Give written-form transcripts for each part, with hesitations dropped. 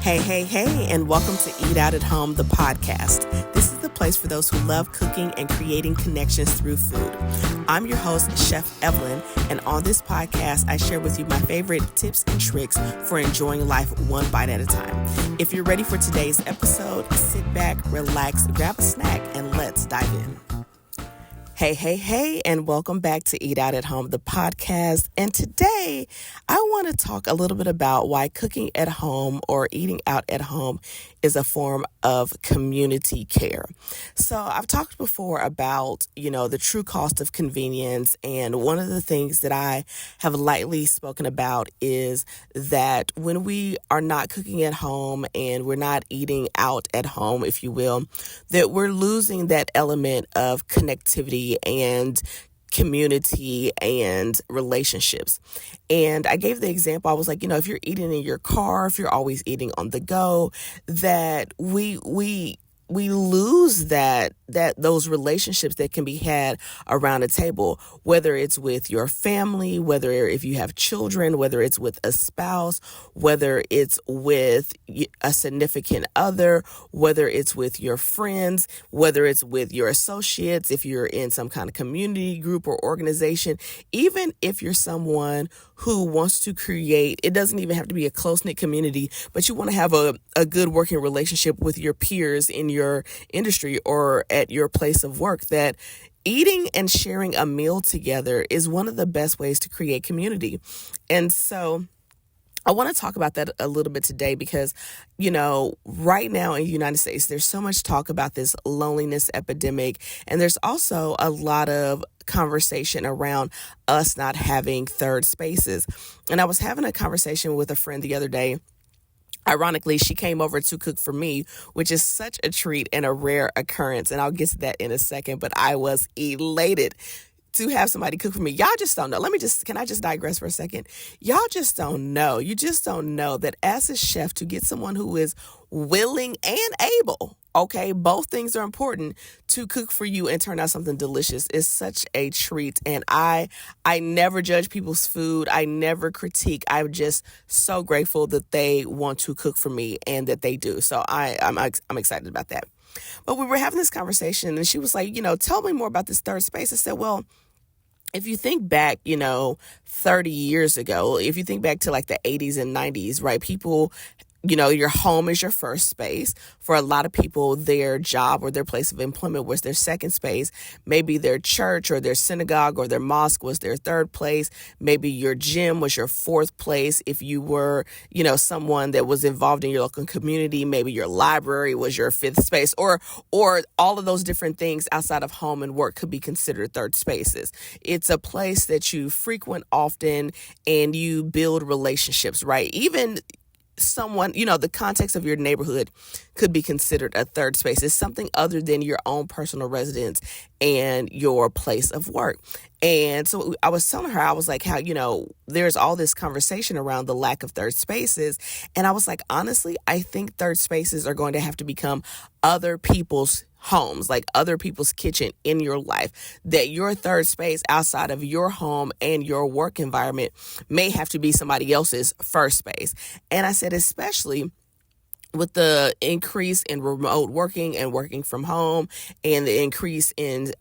Hey, and welcome to Eat Out at Home, the podcast. This is the place for those who love cooking and creating connections through food. I'm your host, Chef Evelyn, and on this podcast, I share with you my favorite tips and tricks for enjoying life one bite at a time. If you're ready for today's episode, sit back, relax, grab a snack, and let's dive in. Hey, and welcome back to Eat Out at Home, the podcast. And today I want to talk a little bit about why cooking at home or eating out at home is a form of community care. So I've talked before about, the true cost of convenience. And one of the things that I have lightly spoken about is that when we are not cooking at home and we're not eating out at home, if you will, that we're losing that element of connectivity and community and relationships. And I gave the example, I was like, if you're eating in your car, if you're always eating on the go, that we lose those relationships that can be had around a table, whether it's with your family, whether if you have children, whether it's with a spouse, whether it's with a significant other, whether it's with your friends, whether it's with your associates, if you're in some kind of community group or organization, even if you're someone who wants to create, it doesn't even have to be a close-knit community, but you want to have a good working relationship with your peers in your industry or at your place of work, that eating and sharing a meal together is one of the best ways to create community. And so I want to talk about that a little bit today because, right now in the United States, there's so much talk about this loneliness epidemic. And there's also a lot of conversation around us not having third spaces. And I was having a conversation with a friend the other day. Ironically, she came over to cook for me, which is such a treat and a rare occurrence. And I'll get to that in a second, but I was elated to have somebody cook for me. Y'all just don't know. Can I just digress for a second? Y'all just don't know. You just don't know that as a chef, to get someone who is willing and able, okay, both things are important, to cook for you and turn out something delicious is such a treat. And I never judge people's food. I never critique. I'm just so grateful that they want to cook for me and that they do. So I'm excited about that. But we were having this conversation and she was like, tell me more about this third space. I said, well, if you think back, 30 years ago, if you think back to like the 80s and 90s, right, people, your home is your first space. For a lot of people, their job or their place of employment was their second space. Maybe their church or their synagogue or their mosque was their third place. Maybe your gym was your fourth place. If you were, someone that was involved in your local community, maybe your library was your fifth space, or all of those different things outside of home and work could be considered third spaces. It's a place that you frequent often and you build relationships, right? Even someone, the context of your neighborhood could be considered a third space. It's something other than your own personal residence and your place of work. And so I was telling her, I was like, how, there's all this conversation around the lack of third spaces. And I was like, honestly, I think third spaces are going to have to become other people's homes, like other people's kitchen in your life, that your third space outside of your home and your work environment may have to be somebody else's first space. And I said, especially with the increase in remote working and working from home and the increase in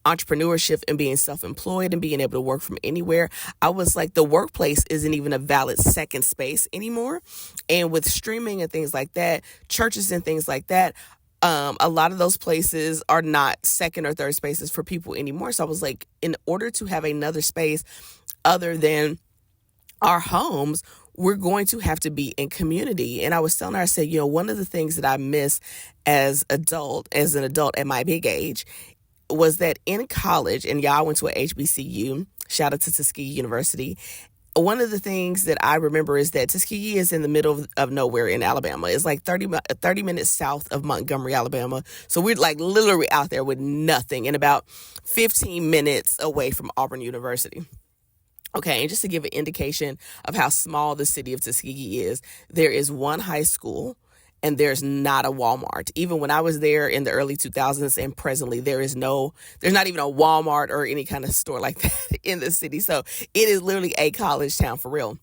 entrepreneurship and being self-employed and being able to work from anywhere, I was like, the workplace isn't even a valid second space anymore. And with streaming and things like that, churches and things like that, a lot of those places are not second or third spaces for people anymore. So I was like, in order to have another space other than our homes, we're going to have to be in community. And I was telling her, I said, one of the things that I miss as an adult at my big age was that in college, and y'all went to a HBCU, shout out to Tuskegee University. One of the things that I remember is that Tuskegee is in the middle of nowhere in Alabama. It's like 30 minutes south of Montgomery, Alabama. So we're like literally out there with nothing and about 15 minutes away from Auburn University. Okay, and just to give an indication of how small the city of Tuskegee is, there is one high school and there's not a Walmart. Even when I was there in the early 2000s and presently, there's not even a Walmart or any kind of store like that in the city. So it is literally a college town for real.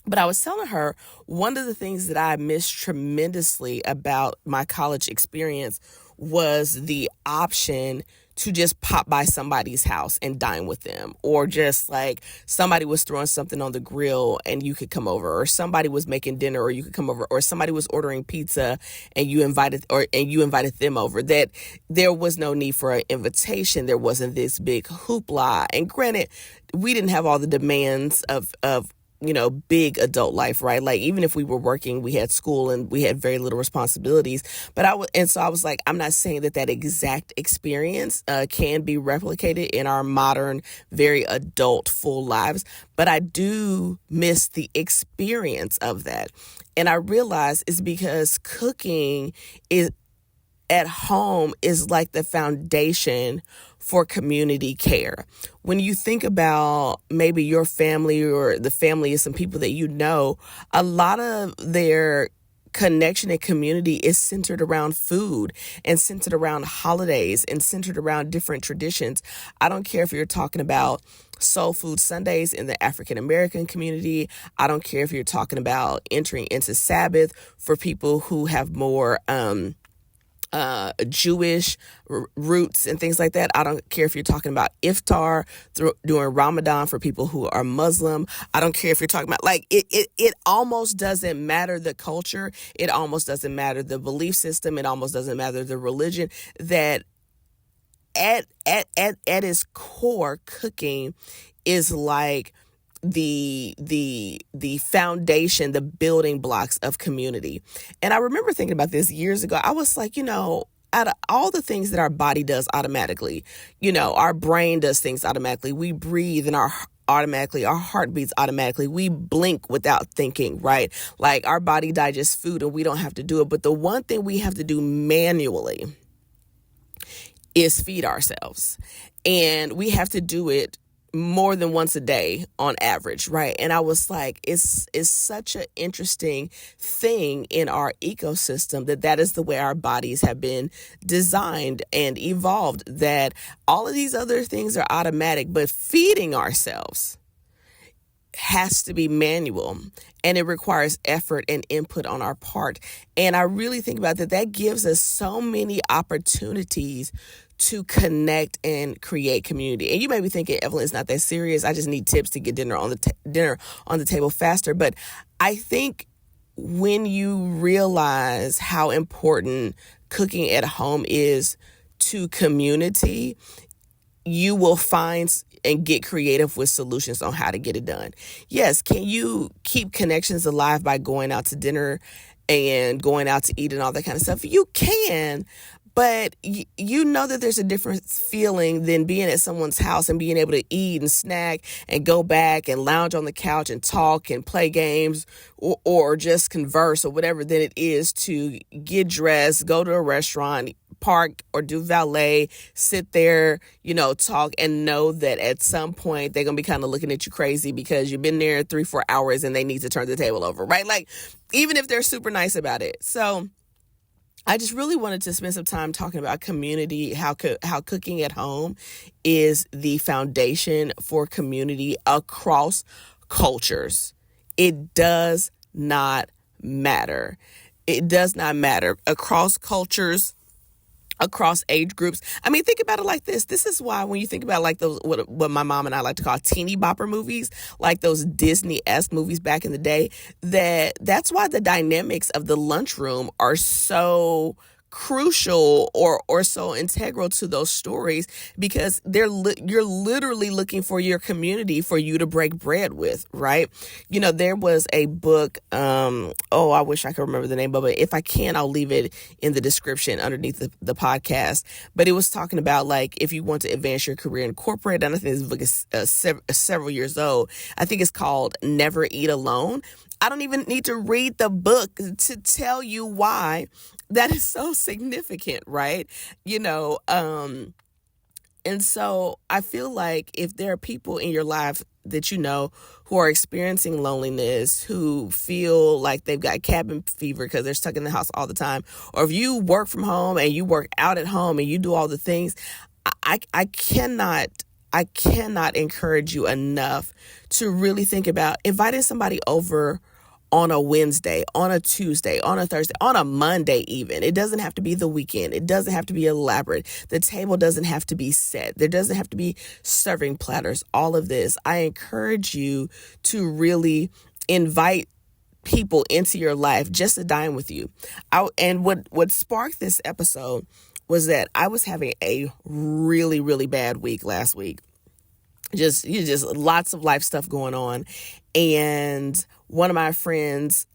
But I was telling her one of the things that I missed tremendously about my college experience was the option to just pop by somebody's house and dine with them, or just like somebody was throwing something on the grill and you could come over, or somebody was making dinner or you could come over, or somebody was ordering pizza and you invited them over. That there was no need for an invitation. There wasn't this big hoopla. And granted, we didn't have all the demands of big adult life, right? Like, even if we were working, we had school and we had very little responsibilities. But so I was like, I'm not saying that exact experience can be replicated in our modern, very adult, full lives, but I do miss the experience of that. And I realize it's because cooking is at home is like the foundation for community care. When you think about maybe your family or the family of some people that you know, a lot of their connection and community is centered around food and centered around holidays and centered around different traditions. I don't care if you're talking about Soul Food Sundays in the African American community. I don't care if you're talking about entering into Sabbath for people who have more Jewish roots and things like that. I don't care if you're talking about iftar during Ramadan for people who are Muslim. I don't care if you're talking about, like, it almost doesn't matter the culture. It almost doesn't matter the belief system. It almost doesn't matter the religion. That at its core, cooking is like the foundation, the building blocks of community. And I remember thinking about this years ago. I was like, out of all the things that our body does automatically, our brain does things automatically. We breathe and our heart beats automatically. We blink without thinking, right? Like, our body digests food and we don't have to do it. But the one thing we have to do manually is feed ourselves. And we have to do it more than once a day on average, right? And I was like, it's such an interesting thing in our ecosystem that is the way our bodies have been designed and evolved, that all of these other things are automatic, but feeding ourselves has to be manual, and it requires effort and input on our part. And I really think about that gives us so many opportunities to connect and create community. And you may be thinking, Evelyn, it's not that serious. I just need tips to get dinner on the table faster. But I think when you realize how important cooking at home is to community, you will find and get creative with solutions on how to get it done. Yes, can you keep connections alive by going out to dinner and going out to eat and all that kind of stuff? You can, but you know that there's a different feeling than being at someone's house and being able to eat and snack and go back and lounge on the couch and talk and play games or just converse or whatever than it is to get dressed, go to a restaurant, park or do valet, sit there, talk, and know that at some point they're going to be kind of looking at you crazy because you've been there 3-4 hours and they need to turn the table over, right? Like, even if they're super nice about it. So I just really wanted to spend some time talking about community, how cooking at home is the foundation for community across cultures. It does not matter. It does not matter across cultures, across age groups. I mean, think about it like this. This is why when you think about like those, what my mom and I like to call teeny bopper movies, like those Disney-esque movies back in the day, that's why the dynamics of the lunchroom are so crucial or so integral to those stories, because you're literally looking for your community for you to break bread with, right? There was a book, I wish I could remember the name of it. If I can, I'll leave it in the description underneath the podcast, but it was talking about, like, if you want to advance your career in corporate, and I think this book is several years old. I think it's called Never Eat Alone. I don't even need to read the book to tell you why that is so significant, right? And so I feel like if there are people in your life that who are experiencing loneliness, who feel like they've got cabin fever because they're stuck in the house all the time, or if you work from home and you work out at home and you do all the things, I cannot I cannot encourage you enough to really think about inviting somebody over on a Wednesday, on a Tuesday, on a Thursday, on a Monday even. It doesn't have to be the weekend. It doesn't have to be elaborate. The table doesn't have to be set. There doesn't have to be serving platters, all of this. I encourage you to really invite people into your life just to dine with you. And what sparked this episode was that I was having a really, really bad week last week. Just lots of life stuff going on. And one of my friends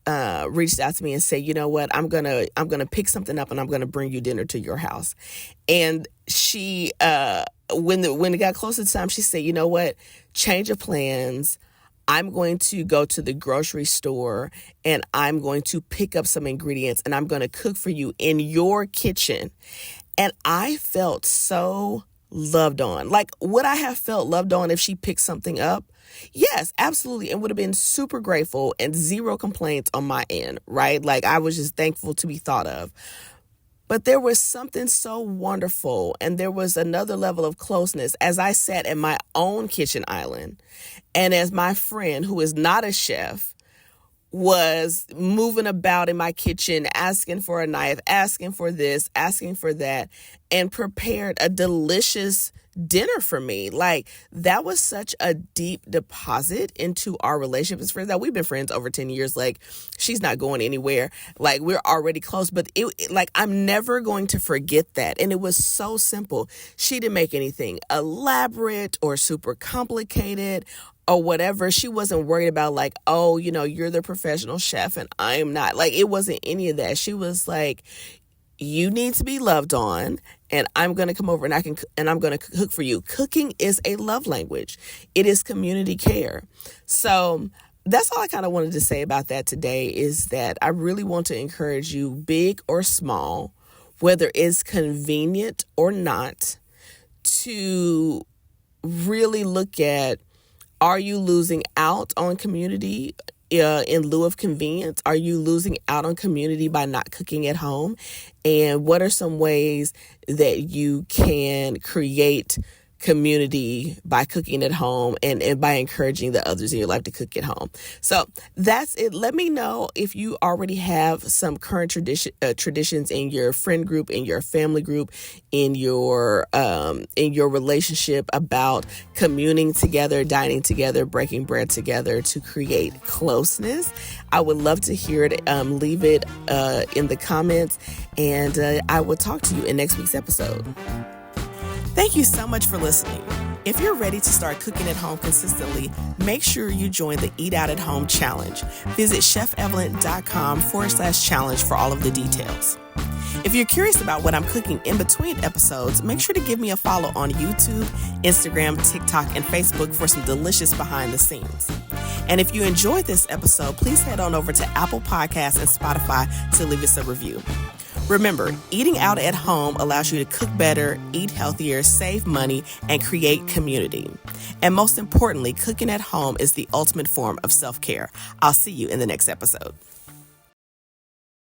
reached out to me and said, you know what, I'm gonna pick something up and I'm gonna bring you dinner to your house. And she when it got closer to time, she said, you know what, change of plans. I'm going to go to the grocery store and I'm going to pick up some ingredients and I'm going to cook for you in your kitchen. And I felt so loved on. Like, would I have felt loved on if she picked something up? Yes, absolutely. And would have been super grateful and zero complaints on my end, right? Like, I was just thankful to be thought of. But there was something so wonderful, and there was another level of closeness as I sat at my own kitchen island, and as my friend, who is not a chef, was moving about in my kitchen, asking for a knife, asking for this, asking for that, and prepared a delicious dinner for me. Like, that was such a deep deposit into our relationship as friends. That we've been friends over 10 years. Like, she's not going anywhere. Like, we're already close, but I'm never going to forget that. And it was so simple. She didn't make anything elaborate or super complicated or whatever. She wasn't worried about like, oh, you're the professional chef and I'm not. Like, it wasn't any of that. She was like, you need to be loved on, and I'm going to come over and I'm going to cook for you. Cooking is a love language. It is community care. So that's all I kind of wanted to say about that today, is that I really want to encourage you, big or small, whether it's convenient or not, to really look at, are you losing out on community in lieu of convenience? Are you losing out on community by not cooking at home? And what are some ways that you can create community by cooking at home and by encouraging the others in your life to cook at home? So that's it. Let me know if you already have some current traditions in your friend group, in your family group, in your relationship about communing together, dining together, breaking bread together to create closeness. I would love to hear it. Leave it in the comments, and I will talk to you in next week's episode. Thank you so much for listening. If you're ready to start cooking at home consistently, make sure you join the Eat Out at Home Challenge. Visit chefevelyn.com/challenge for all of the details. If you're curious about what I'm cooking in between episodes, make sure to give me a follow on YouTube, Instagram, TikTok, and Facebook for some delicious behind the scenes. And if you enjoyed this episode, please head on over to Apple Podcasts and Spotify to leave us a review. Remember, eating out at home allows you to cook better, eat healthier, save money, and create community. And most importantly, cooking at home is the ultimate form of self-care. I'll see you in the next episode.